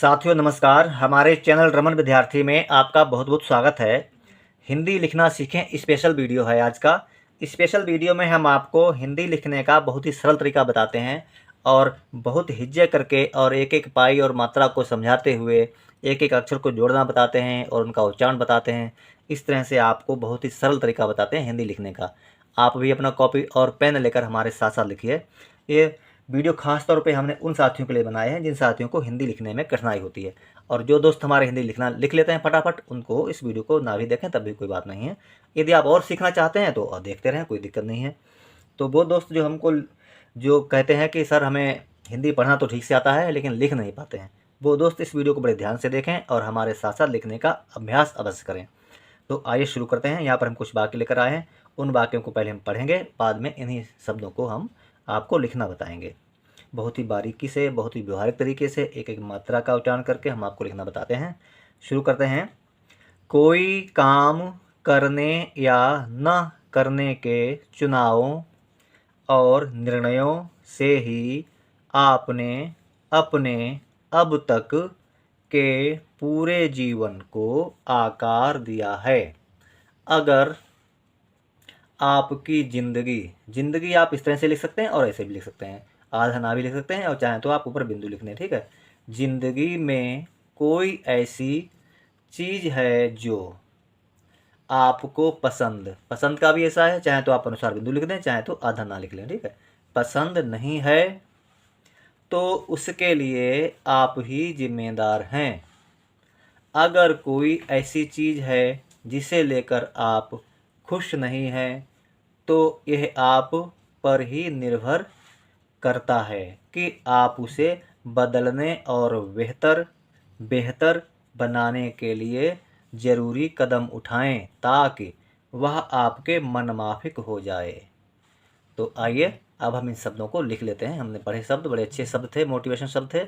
साथियों नमस्कार। हमारे चैनल रमन विद्यार्थी में आपका बहुत बहुत स्वागत है। हिंदी लिखना सीखें स्पेशल वीडियो है आज का। स्पेशल वीडियो में हम आपको हिंदी लिखने का बहुत ही सरल तरीका बताते हैं और बहुत हिज्जे करके और एक एक पाई और मात्रा को समझाते हुए एक एक अक्षर को जोड़ना बताते हैं और उनका उच्चारण बताते हैं। इस तरह से आपको बहुत ही सरल तरीका बताते हैं हिंदी लिखने का। आप भी अपना कॉपी और पेन लेकर हमारे साथ साथ लिखिए। ये वीडियो खास तौर पे हमने उन साथियों के लिए बनाए हैं जिन साथियों को हिंदी लिखने में कठिनाई होती है, और जो दोस्त हमारे हिंदी लिखना लिख लेते हैं फटाफट, उनको इस वीडियो को ना भी देखें तब भी कोई बात नहीं है। यदि आप और सीखना चाहते हैं तो और देखते रहें, कोई दिक्कत नहीं है। तो वो दोस्त जो हमको जो कहते हैं कि सर हमें हिंदी पढ़ना तो ठीक से आता है लेकिन लिख नहीं पाते हैं, वो दोस्त इस वीडियो को बड़े ध्यान से देखें और हमारे साथ साथ लिखने का अभ्यास अवश्य करें। तो आइए शुरू करते हैं। यहाँ पर हम कुछ वाक्य लेकर आए हैं, उन वाक्यों को पहले हम पढ़ेंगे, बाद में इन्हीं शब्दों को हम आपको लिखना बताएंगे। बहुत ही बारीकी से, बहुत ही व्यवहारिक तरीके से एक एक मात्रा का उच्चारण करके हम आपको लिखना बताते हैं। शुरू करते हैं। कोई काम करने या न करने के चुनावों और निर्णयों से ही आपने अपने अब तक के पूरे जीवन को आकार दिया है। अगर आपकी जिंदगी आप इस तरह से लिख सकते हैं और ऐसे भी लिख सकते हैं, आधा ना भी लिख सकते हैं, और चाहें तो आप ऊपर बिंदु लिख लें। ठीक है। जिंदगी में कोई ऐसी चीज़ है जो आपको पसंद का भी ऐसा है, चाहे तो आप अनुसार बिंदु लिख दें, चाहे तो आधा ना लिख लें। ठीक है। पसंद नहीं है तो उसके लिए आप ही जिम्मेदार हैं। अगर कोई ऐसी चीज़ है जिसे लेकर आप खुश नहीं हैं तो यह आप पर ही निर्भर करता है कि आप उसे बदलने और बेहतर बनाने के लिए ज़रूरी कदम उठाएं ताकि वह आपके मनमाफिक हो जाए। तो आइए अब हम इन शब्दों को लिख लेते हैं। हमने पढ़े शब्द बड़े अच्छे शब्द थे, मोटिवेशन शब्द थे।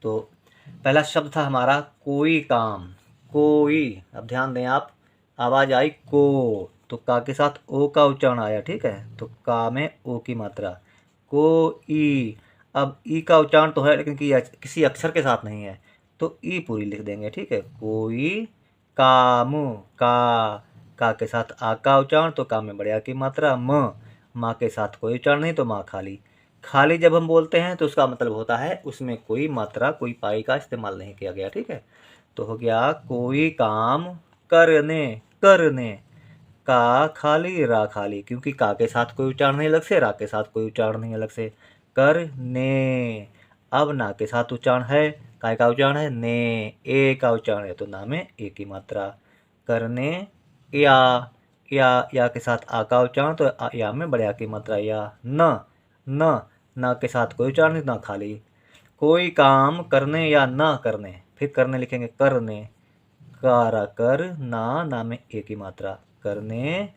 तो पहला शब्द था हमारा कोई काम। कोई, अब ध्यान दें आप, आवाज़ आई को, तो का के साथ ओ का उच्चारण आया। ठीक है। तो का में ओ की मात्रा। को ई, अब ई का उच्चारण तो है लेकिन किसी अक्षर के साथ नहीं है, तो ई पूरी लिख देंगे। ठीक है। कोई काम, का के साथ आ का उच्चारण, तो का में बड़े आ की मात्रा। माँ के साथ कोई उच्चारण नहीं, तो माँ खाली जब हम बोलते हैं तो उसका मतलब होता है उसमें कोई मात्रा, कोई पाई का इस्तेमाल नहीं किया गया। ठीक है। तो हो गया कोई काम करने का खाली रा खाली, क्योंकि का के साथ कोई उच्चारण नहीं अलग से, रा के साथ कोई उच्चारण नहीं अलग से। करने, अब ना के साथ उच्चारण है, काय का उच्चारण है ने, ए का उच्चारण है, तो ना में ए की मात्रा। करने या के साथ आ का उच्चारण, तो या में बड़े आ की मात्रा। या न के साथ कोई उच्चारण नहीं, ना खाली। कोई काम करने या न करने, फिर करने लिखेंगे करने, कर ना में ए की मात्रा। करने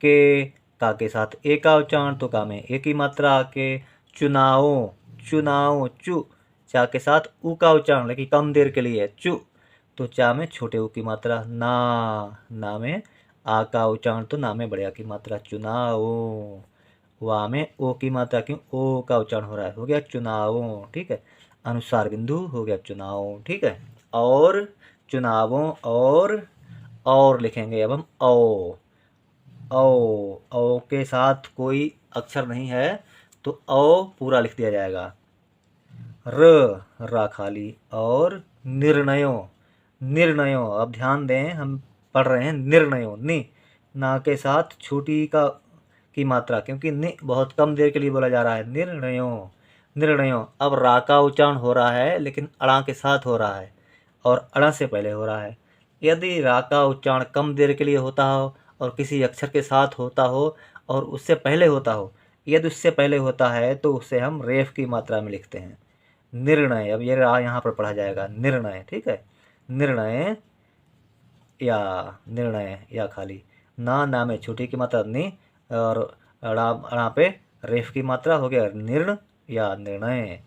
के, का के साथ ए का उच्चारण, तो का में ए की मात्रा के। चुनाव चा के साथ ऊ का उच्चारण, लेकिन कम देर के लिए चु, तो चा में छोटे ऊ की मात्रा। ना में आ का उच्चारण, तो ना में बड़े आ की मात्रा। चुनाव, वा में ओ की मात्रा, क्यों ओ का उच्चारण हो रहा है, हो गया चुनावों। ठीक है। अनुसार बिंदु हो गया चुनाव। ठीक है। और चुनावों और लिखेंगे अब हम ओ के साथ कोई अक्षर नहीं है तो ओ पूरा लिख दिया जाएगा। रा खाली। और निर्णयों, अब ध्यान दें, हम पढ़ रहे हैं निर्णयों। ना के साथ छोटी का की मात्रा, क्योंकि नि बहुत कम देर के लिए बोला जा रहा है। निर्णयों, अब रा का उच्चारण हो रहा है लेकिन अड़ा के साथ हो रहा है और अड़ा से पहले हो रहा है। यदि रा का उच्चारण कम देर के लिए होता हो और किसी अक्षर के साथ होता हो और उससे पहले होता हो, यदि उससे पहले होता है तो उसे हम रेफ की मात्रा में लिखते हैं। निर्णय, अब ये रा यहाँ पर पढ़ा जाएगा निर्णय। ठीक है। निर्णय या खाली। ना में छोटी की मात्रा नि, और अड़ा पे रेफ की मात्रा, हो गया निर्णय।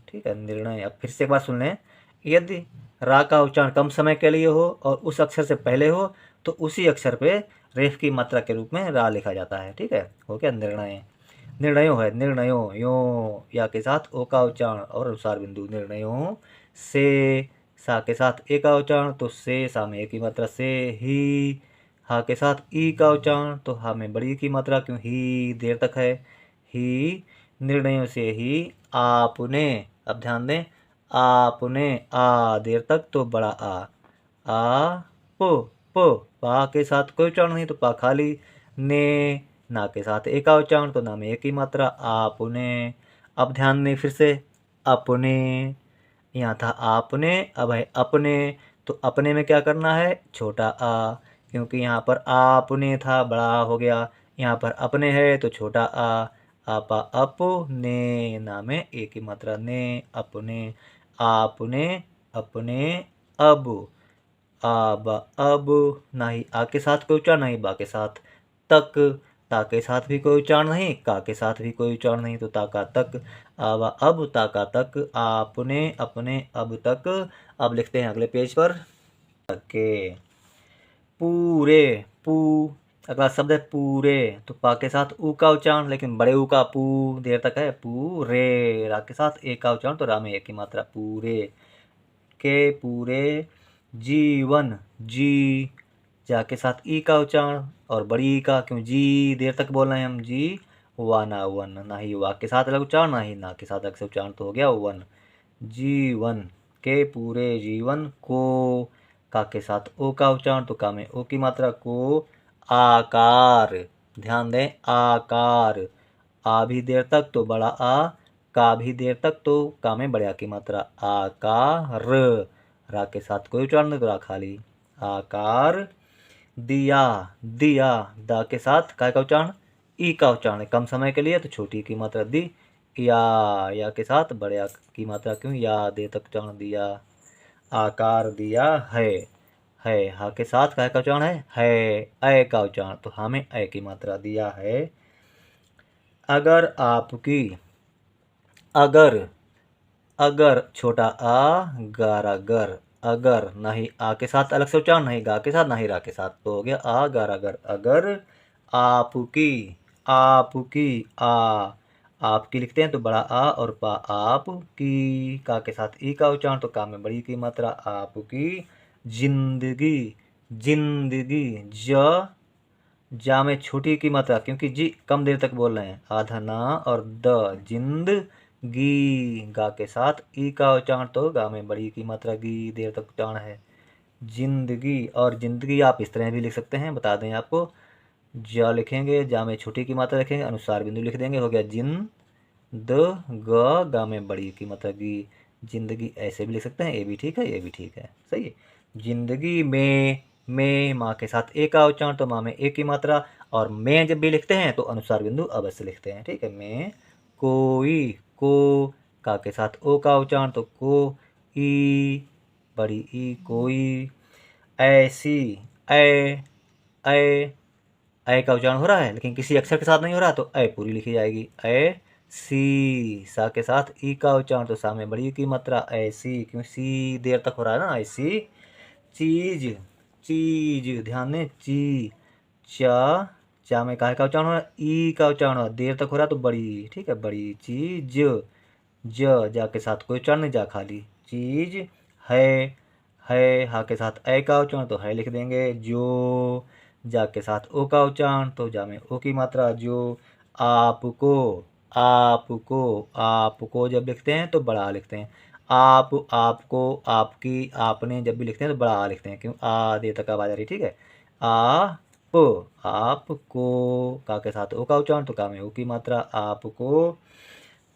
ठीक है। निर्णय। अब फिर से एक बार सुन लें। यदि रा का उच्चारण कम समय के लिए हो और उस अक्षर से पहले हो तो उसी अक्षर पे रेफ की मात्रा के रूप में रा लिखा जाता है। ठीक है। हो गया निर्णयों है, निर्णयों, यो या के साथ ओ का उच्चारण और अनुसार बिंदु। निर्णयों से सा के साथ ए का उच्चारण तो से, सा में ए की मात्रा से। ही, हा के साथ ई का उच्चारण तो हा में बड़ी की मात्रा, क्यों ही देर तक है। ही, निर्णयों से ही आपने, अब ध्यान दें, आपने, आ देर तक तो बड़ा आ पो, पा के साथ कोई उच्चारण नहीं तो पा खाली। ने, ना के साथ ए का उच्चारण तो ना में ए की मात्रा, आपने। अब ध्यान दें फिर से, अपने, यहाँ था आपने, अब है अपने, तो अपने में क्या करना है, छोटा आ, क्योंकि यहाँ पर आपने था बड़ा हो गया, यहाँ पर अपने है तो छोटा आ। आपा अपने, ना में ए की मात्रा ने, अपने, आपने, अपने, अब, आब, अब, ना ही आ के साथ कोई उच्चारण, ना ही बा के साथ। तक, ता के साथ भी कोई उच्चारण नहीं, का के साथ भी कोई उच्चारण नहीं तो ता का तक। आवा अब, ता का तक, आपने, अपने, अब तक। अब लिखते हैं अगले पेज पर के। पूरे, पू, अगला शब्द है पूरे, तो पा के साथ ऊ का उच्चारण, लेकिन बड़े ऊ का पू देर तक है। पूरे, रा के साथ ए का उच्चारण तो रा में ए की मात्रा, पूरे। के पूरे जीवन, जी, जा के साथ ई का उच्चारण और बड़ी ई का, क्यों जी देर तक बोल रहे हैं हम। जी, वाना, वन, ना ही वा के साथ अलग उच्चारण, ना ही ना के साथ अलग से उच्चारण तो हो गया वन। जीवन, के पूरे जीवन को, का के साथ ओ का उच्चारण तो का में ओ की मात्रा, को। आकार, ध्यान दें, आकार, आ भी देर तक तो बड़ा आ, का भी देर तक तो का में बड़े आ की मात्रा, आकार। रा के साथ कोई उच्चारण नहीं तो रा खाली, आकार। दिया, दिया, दा के साथ काय का उच्चारण, ई का उच्चारण, कम समय के लिए तो छोटी की मात्रा दी। या के साथ बड़े आ की मात्रा, क्यों या दे तक उच्चारण, दिया। आकार दिया है, हा के साथ काय का उच्चारण है, ए का उच्चारण तो हा में ए की मात्रा, दिया है। अगर आपकी, अगर, अगर छोटा आ, गारा गर, अगर, ना ही आ के साथ अलग से उच्चारण, नहीं गा के साथ, ना ही रा के साथ तो हो गया आ गारा गर। अगर आपकी, आपकी, आपकी लिखते हैं तो बड़ा आ और पा, आप की, का के साथ ई का उच्चारण तो का में बड़ी की मात्रा, आपकी। जिंदगी, जिंदगी, जा में छोटी की मात्रा, क्योंकि जी कम देर तक बोल रहे हैं, आधा ना और द, जिंद गी, गा के साथ ई का उच्चारण तो गा में बड़ी की मात्रा, गी देर तक उच्चारण है। जिंदगी, और जिंदगी आप इस तरह भी लिख सकते हैं, बता दें आपको, जा लिखेंगे, जा में छोटी की मात्रा लिखेंगे, अनुसार बिंदु लिख देंगे, हो गया जिन द ग, गा में बड़ी की मात्रा गी, जिंदगी। ऐसे भी लिख सकते हैं, ये भी ठीक है, ये भी ठीक है, सही है। जिंदगी में, माँ के साथ ए का उच्चारण तो माँ में ए की मात्रा, और में जब भी लिखते हैं तो अनुसार बिंदु अवश्य लिखते हैं, ठीक है। में, कोई, को, का के साथ ओ का उच्चारण तो को, ई, बड़ी ई, कोई। ऐसी, ए का उच्चारण हो रहा है लेकिन किसी अक्षर के साथ नहीं हो रहा तो ए पूरी लिखी जाएगी, सी, सा के साथ ई का उच्चारण तो सा में बड़ी की मात्रा, ऐसी, क्यों सी देर तक हो रहा है ना, ऐसी। चीज, चीज, ध्यान दें, चा में काय का उच्चारण हो रहा है, ई का उच्चारण हो रहा है, देर तक हो रहा है तो बड़ी, ठीक है, बड़ी चीज। जा के साथ कोई उच्चारण नहीं, जा खाली, चीज है, हा के साथ ए का उच्चारण तो है लिख देंगे, जो, जा के साथ ओ का उच्चारण तो जा में ओ की मात्रा, जो। आपको, आपको, आपको जब लिखते हैं तो बड़ा आ लिखते हैं, आप, आपको, आपकी, आपने जब भी लिखते हैं तो बड़ा आ लिखते हैं, क्यों आ दे तक आवाज आ रही, ठीक है। आपको, का के साथ ओ का उच्चारण तो का में ओ की मात्रा, आपको।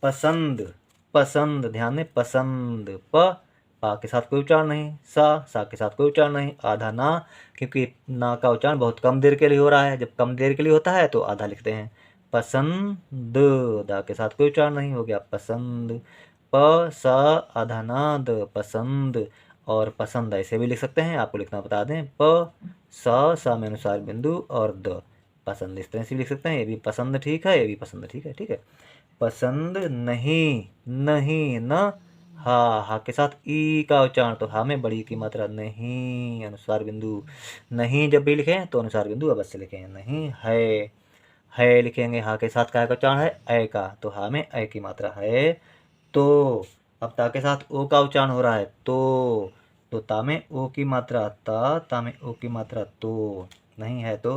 पसंद, पसंद, ध्यान दें, पसंद, पा के साथ कोई उच्चारण नहीं, सा के साथ कोई उच्चारण नहीं, आधा ना, क्योंकि ना का उच्चारण बहुत कम देर के लिए हो रहा है, जब कम देर के लिए होता है तो आधा लिखते हैं। पसंद, दा के साथ कोई उच्चारण नहीं, हो गया पसंद। सा, आधा ना, द, पसंद। और पसंद ऐसे भी लिख सकते हैं, आपको लिखना बता दें, सा में अनुसार बिंदु और द, पसंद, इस तरह से भी लिख सकते हैं, ये भी पसंद ठीक है, ये भी पसंद ठीक है, ठीक है। पसंद नहीं, नहीं, न, हा के साथ ई का उच्चारण तो हा में बड़ी की मात्रा, नहीं, अनुसार बिंदु। नहीं जब भी लिखें तो अनुसार बिंदु अवश्य लिखें, नहीं है लिखेंगे, हा के साथ काय का उच्चारण है, ए का, तो हा में ए की मात्रा है। तो अब ता के साथ ओ का उच्चारण हो रहा है, तो तो ता में ओ की मात्रा ता में ओ की मात्रा तो नहीं है तो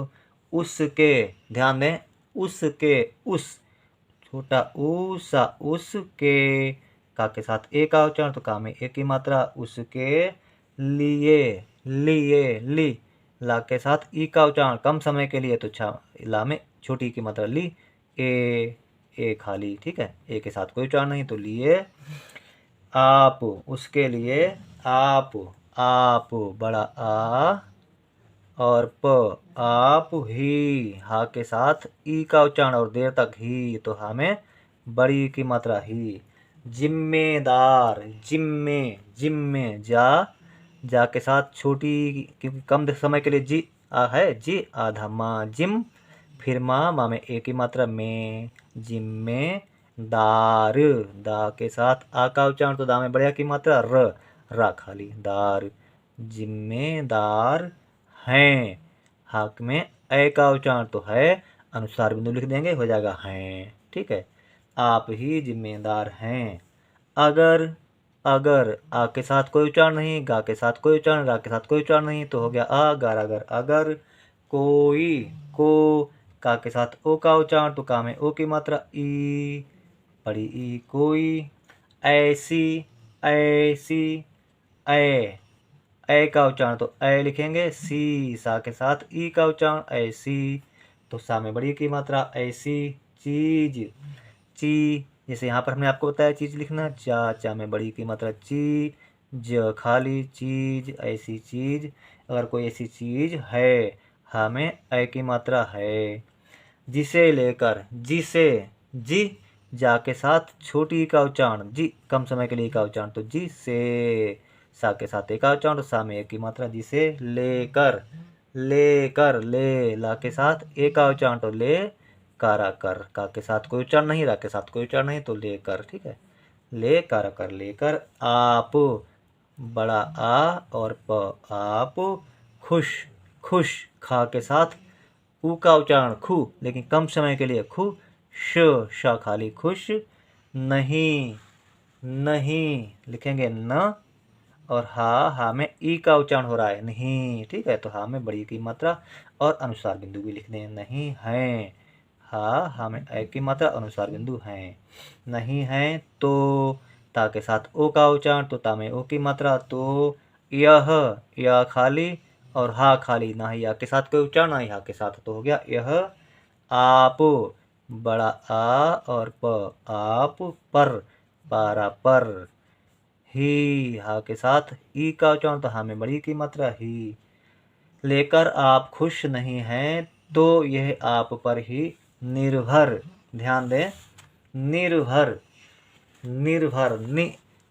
उसके, ध्यान दें, उसके, उस, छोटा ऊसा, उसके, का के साथ ए का उच्चारण तो का में ए की मात्रा, उसके लिए, लिए, ली, ला के साथ ई का उच्चारण कम समय के लिए तो ला में छोटी की मात्रा ली, ए खाली, ठीक है, ए के साथ कोई उच्चारण नहीं तो लिए आप, उसके लिए आप, बड़ा आ और प, आप ही, हा के साथ ई का उच्चारण और देर तक ही तो हा में बड़ी की मात्रा ही, जिम्मेदार, जिम्मे, जिम्मे, जा के साथ छोटी, क्योंकि कम समय के लिए जी आ है, जी आधा माँ, जिम, फिर माँ में ए की मात्रा में, जिम्मेदार, दा के साथ आ का उच्चारण तो दा में बढ़िया की मात्रा रा खाली, दार, जिम्मेदार हैं, हक में ए का उच्चारण तो है, अनुस्वार बिंदु लिख देंगे, हो जाएगा हैं, ठीक है। आप ही जिम्मेदार हैं। अगर, अगर आ के साथ कोई उच्चारण नहीं, गा के साथ कोई उच्चारण, रा के साथ कोई उच्चारण नहीं तो हो गया अगर, अगर, अगर कोई, को, का के साथ ओ का उच्चारण तो का में ओ की मात्रा ई, बड़ी ई, कोई, ऐसी, ऐसी, ए का उच्चारण तो ए लिखेंगे, सी, सा के साथ ई का उच्चारण ऐसी, तो सा में बड़ी की मात्रा ऐसी, चीज, ची, जैसे यहाँ पर हमने आपको बताया चीज लिखना, चा में बड़ी की मात्रा ची, ज खाली, चीज, ऐसी चीज, अगर कोई ऐसी चीज है, हा में ए की मात्रा है, जिसे लेकर, जिसे, जी, जा के साथ छोटी का उच्चारण, जी कम समय के लिए का उच्चारण तो जी से, सा के साथ एक का उच्चारण तो सा में एक की मात्रा, जिसे लेकर, लेकर, ले, ला के साथ एक का उच्चारण तो ले, कारा कर, का के साथ कोई उच्चारण नहीं, रा के साथ कोई उच्चारण नहीं तो लेकर, ठीक है, ले कारा कर, लेकर आप, बड़ा आ और प, आप खुश, खुश, खा के साथ ऊ का उच्चारण खु, लेकिन कम समय के लिए खु, श खाली, खुश नहीं, नहीं लिखेंगे न, और हा में ई का उच्चारण हो रहा है नहीं, ठीक है, तो हा में बड़ी की मात्रा और अनुस्वार बिंदु भी लिख दें, नहीं है, हा में ए की मात्रा अनुस्वार बिंदु है, नहीं है तो, ता के साथ ओ का उच्चारण तो ता में ओ की मात्रा तो, यह खाली और हा खाली, ना ही या के साथ कोई उच्चारण ना ही हा के साथ तो हो गया यह आप, बड़ा आ और प, आप पर, पारा पर, ही, हा के साथ ई का उच्चारण तो हा में बड़ी की मात्रा ही, लेकर आप खुश नहीं हैं तो यह आप पर ही निर्भर, ध्यान दें, निर्भर, निर्भर,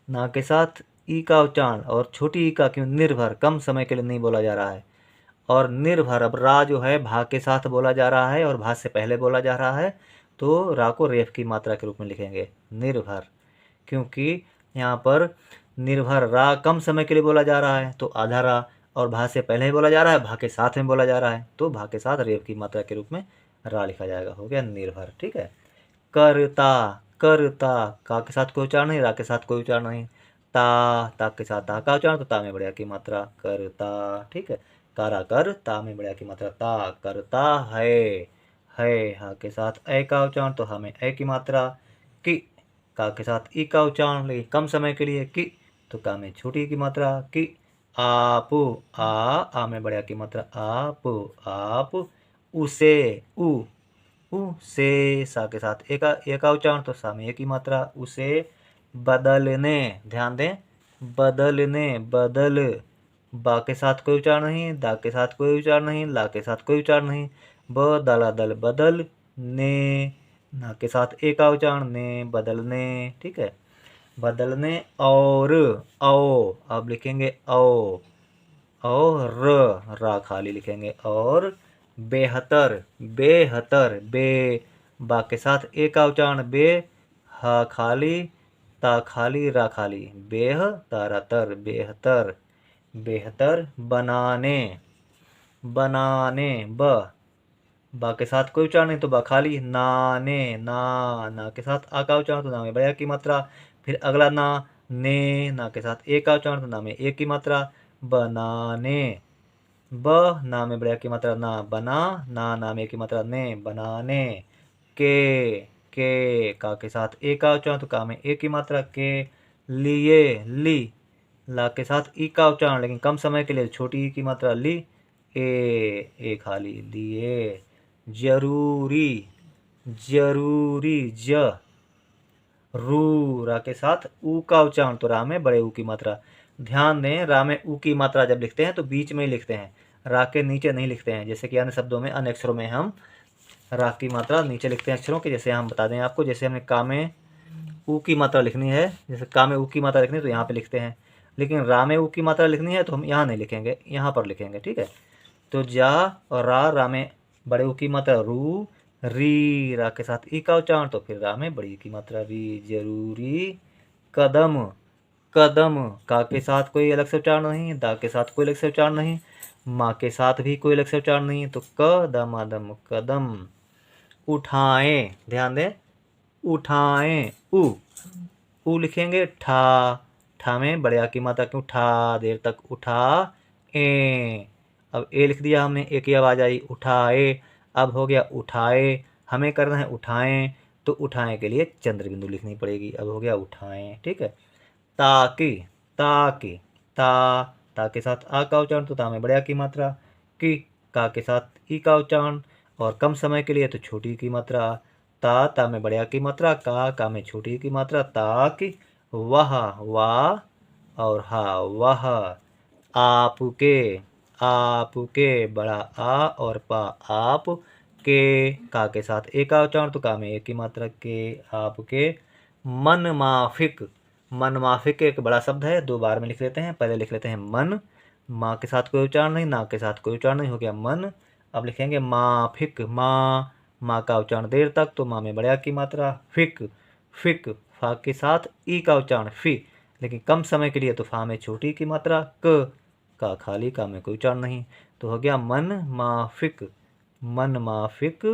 ना के साथ ई का उच्चारण और छोटी ई का क्यों, निर्भर, कम समय के लिए नहीं बोला जा रहा है, और निर्भर, अब रा जो है भा के साथ बोला जा रहा है और भा से पहले बोला जा रहा है तो रा को रेफ की मात्रा के रूप में लिखेंगे, निर्भर, क्योंकि यहाँ पर निर्भर रा कम समय के लिए बोला जा रहा है तो आधा रा, और भा से पहले ही बोला जा रहा है, भा के साथ में बोला जा रहा है तो भा के साथ रेफ की मात्रा के रूप में रा लिखा जाएगा, हो गया निर्भर, ठीक है। करता, करता, का के साथ कोई उच्चारण नहीं, रा के साथ कोई उच्चारण नहीं, ता के साथ ता का उच्चारण तो ता में बढ़िया की मात्रा करता, ठीक है, कारा कर, ता में बढ़िया की मात्रा ता, करता है, हा के साथ ए का उच्चारण तो हा में ए की मात्रा, कि, का के साथ ई का उच्चारण लेकिन कम समय के लिए कि, तो का में छोटी की मात्रा कि, आप, आ में बढ़िया की मात्रा आप, उसे, उ से, सा के साथ एका उच्चारण तो सा में एक ही मात्रा, उसे बदलने, ध्यान दें, बदलने, बदल, बा के साथ कोई उच्चारण नहीं, दा के साथ कोई उच्चारण नहीं, ला के साथ कोई उच्चारण नहीं, बदला दल, बदल ने, ना के साथ एक का उच्चारण ने, बदलने, ठीक है, बदलने, और ओ, अब लिखेंगे ओ, और रा खाली लिखेंगे, और बेहतर, बेहतर, बे, बा के साथ ए का उच्चारण बे, हा खाली, ता खाली, रा खाली, बेह तारा तर, बेहतर, बेहतर, बनाने, बनाने, बा के साथ कोई उच्चारण नहीं तो बा खाली, नाने, ना के साथ आ का उच्चारण तो ना में बढ़िया की मात्रा, फिर अगला ना, ने, ना के साथ ए का उच्चारण तो ना में ए की मात्रा, बनाने, ब ना में बड़ा की मात्रा ना, बना, ना में की मात्रा ने, बनाने, के का के साथ ए का उच्चारण तो का में ए की मात्रा, के लिए, ली, ला के साथ ई का उच्चारण लेकिन कम समय के लिए छोटी ई की मात्रा, ली, ए खाली, लिए, जरूरी, जरूरी, ज, रू, रा के साथ ऊ का उच्चारण तो रा में बड़े ऊ की मात्रा। ध्यान दें, रा में ऊ की मात्रा जब लिखते हैं तो बीच में ही लिखते हैं, रा के नीचे नहीं लिखते हैं। जैसे कि अन्य शब्दों में, अन्य अक्षरों में हम रा की मात्रा नीचे लिखते हैं अक्षरों के। जैसे हम बता दें आपको, जैसे हमने का में ऊ की मात्रा लिखनी है, जैसे का में ऊ की मात्रा लिखनी है तो यहाँ पे लिखते हैं, लेकिन रा में ऊ की मात्रा लिखनी है तो हम यहाँ नहीं लिखेंगे, यहाँ पर लिखेंगे, ठीक है। तो जा और रा में बड़े ऊ की मात्रा, रू, री, रा के साथ ई का उच्चारण तो फिर रा में बड़ी की मात्रा, री, जरूरी, कदम, कदम, का के साथ कोई अलग से उच्चारण नहीं, दा के साथ कोई अलग से उच्चारण नहीं, माँ के साथ भी कोई अलग से उच्चारण नहीं, तो कदम, आदम, कदम। उठाएं, ध्यान दें, उठाएं, ऊ लिखेंगे, ठा में बड़े आ की मात्रा क्यों, ठा, देर तक उठा, अब ए लिख दिया हमने, ए की आवाज़ आई, उठाए, अब हो गया उठाए, हमें करना है उठाएं, तो उठाएं के लिए चंद्र बिंदु लिखनी पड़ेगी, अब हो गया उठाएं, ठीक है। ताकि, ताकि, ता के साथ आ का उच्चारण तो ता में बड़े आ की मात्रा, की, का के साथ ई का उच्चारण और कम समय के लिए तो छोटी की मात्रा, ता में बड़े आ की मात्रा, का में छोटी की मात्रा, ताकि, वह, वाह और हा, वह, आपके, आपके बड़ा आ और पा, आप के, का के साथ ए का उच्चारण तो का में ए की मात्रा, के, आपके, मन माफिक, मन माफिक एक बड़ा शब्द है, दो बार में लिख लेते हैं। पहले लिख लेते हैं मन, माँ के साथ कोई उच्चारण नहीं, ना के साथ कोई उच्चारण नहीं, हो गया मन। अब लिखेंगे माफिक, माँ का उच्चारण देर तक तो माँ में बड़े आ की मात्रा, फिक, फिक, फा के साथ ई का उच्चारण फी, लेकिन कम समय के लिए तो फा में छोटी की मात्रा, का खाली, का में कोई उच्चारण नहीं, तो हो गया मन माफिक, मन माफिक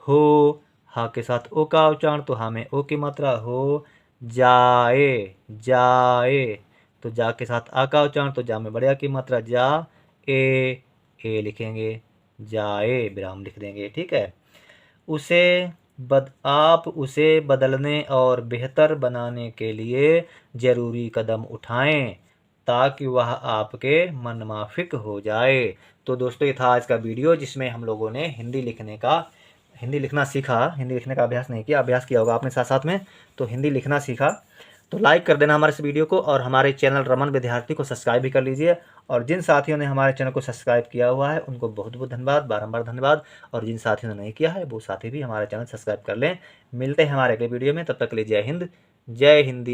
हो, हा के साथ ओ का उच्चारण तो हा में ओ की मात्रा, हो जाए, जाए, तो जा के साथ आ का उच्चारण तो जा में बड़े आ की मात्रा, जा, ए लिखेंगे, जाए, विराम लिख देंगे, ठीक है। आप उसे बदलने और बेहतर बनाने के लिए ज़रूरी कदम उठाएं ताकि वह आपके मनमाफिक हो जाए। तो दोस्तों, ये था आज का वीडियो जिसमें हम लोगों ने हिंदी लिखना सीखा। हिंदी लिखने का अभ्यास नहीं किया, अभ्यास किया होगा आपने साथ साथ में, तो हिंदी लिखना सीखा। तो लाइक कर देना हमारे इस वीडियो को और हमारे चैनल रमन विद्यार्थी को सब्सक्राइब भी कर लीजिए। और जिन साथियों ने हमारे चैनल को सब्सक्राइब किया हुआ है उनको बहुत बहुत धन्यवाद, बारंबार धन्यवाद। और जिन साथियों ने नहीं किया है वो साथी भी हमारे चैनल सब्सक्राइब कर लें। मिलते हैं हमारे अगले वीडियो में, तब तक के लिए जय हिंद, जय हिंदी।